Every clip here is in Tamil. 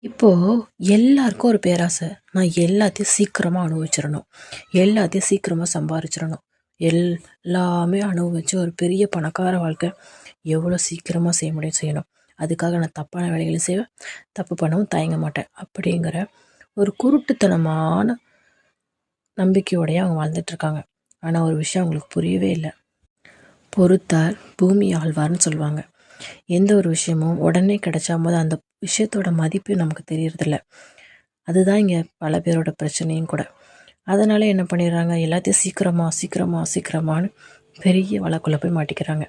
இப்போது எல்லாருக்கும் ஒரு பேராசை. நான் எல்லாத்தையும் சீக்கிரமாக அனுபவிச்சிடணும், எல்லாத்தையும் சீக்கிரமாக சம்பாரிச்சிடணும், எல்லாமே அனுபவிச்சு ஒரு பெரிய பணக்கார வாழ்க்கை எவ்வளோ சீக்கிரமாக செய்ய முடியும் செய்யணும். அதுக்காக நான் தப்பான வேலைகளையும் செய்வேன், தப்பு பண்ணவும் தயங்க மாட்டேன் அப்படிங்கிற ஒரு குருட்டுத்தனமான நம்பிக்கையோடையே அவங்க வாழ்ந்துட்டுருக்காங்க. ஆனால் ஒரு விஷயம் அவங்களுக்கு புரியவே இல்லை. பொறுத்தார் பூமி ஆழ்வார்னு சொல்லுவாங்க. எந்த ஒரு விஷயமும் உடனே கிடைச்சா போது அந்த விஷயத்தோட மதிப்பு நமக்கு தெரியறதில்ல. அதுதான் இங்கே பல பேரோட பிரச்சனையும் கூட. அதனால் என்ன பண்ணிடுறாங்க, எல்லாத்தையும் சீக்கிரமானு பெரிய வழக்குள்ளே போய் மாட்டிக்கிறாங்க.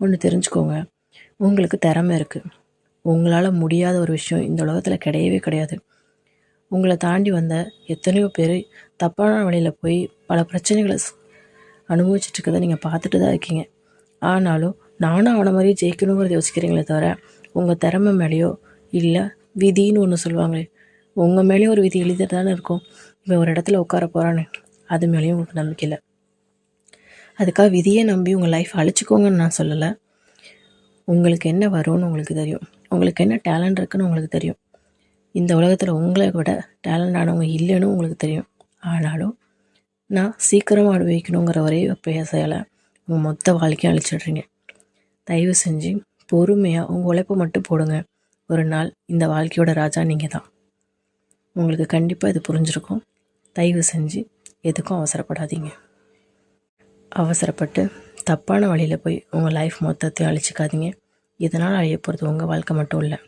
ஒன்று தெரிஞ்சுக்கோங்க, உங்களுக்கு திறமை இருக்குது. உங்களால் முடியாத ஒரு விஷயம் இந்த உலகத்தில் கிடையவே கிடையாது. உங்களை தாண்டி வந்த எத்தனையோ பேர் தப்பான வழியில் போய் பல பிரச்சனைகளை அனுபவிச்சுட்டு நீங்கள் பார்த்துட்டு தான் இருக்கீங்க. ஆனாலும் நானும் அவனை மாதிரியே ஜெயிக்கணுங்கிறத யோசிக்கிறீங்களே தவிர உங்கள் திறமை மேலேயோ இல்லை விதின்னு ஒன்று சொல்லுவாங்களே, உங்கள் மேலேயும் ஒரு விதி எழுதிட்டு தானே இருக்கும். இவன் ஒரு இடத்துல உட்கார போகிறான்னு அது மேலேயும் உங்களுக்கு நம்பிக்கை இல்லை. அதுக்காக விதியை நம்பி உங்கள் லைஃப் அழிச்சிக்கோங்கன்னு நான் சொல்லலை. உங்களுக்கு என்ன வரும்னு உங்களுக்கு தெரியும், உங்களுக்கு என்ன டேலண்ட் இருக்குன்னு உங்களுக்கு தெரியும். இந்த உலகத்தில் உங்களை விட டேலண்ட் ஆனவங்க இல்லைன்னு உங்களுக்கு தெரியும். ஆனாலும் நான் சீக்கிரமாக அனுபவிக்கணுங்கிற ஒரே பேசையால் உங்கள் மொத்த வாழ்க்கையும் அழிச்சிடுறீங்க. தயவு செஞ்சு பொறுமையாக உங்கள் உழைப்பை மட்டும் போடுங்க. ஒரு நாள் இந்த வாழ்க்கையோட ராஜா நீங்கள் தான். உங்களுக்கு கண்டிப்பாக இது புரிஞ்சிருக்கும். தயவு செஞ்சு எதுக்கும் அவசரப்படாதீங்க. அவசரப்பட்டு தப்பான வழியில் போய் உங்கள் லைஃப் மொத்தத்தையும் அழிச்சிக்காதீங்க. இதனால் அழிய போகிறது உங்கள் வாழ்க்கை மட்டும் இல்லை,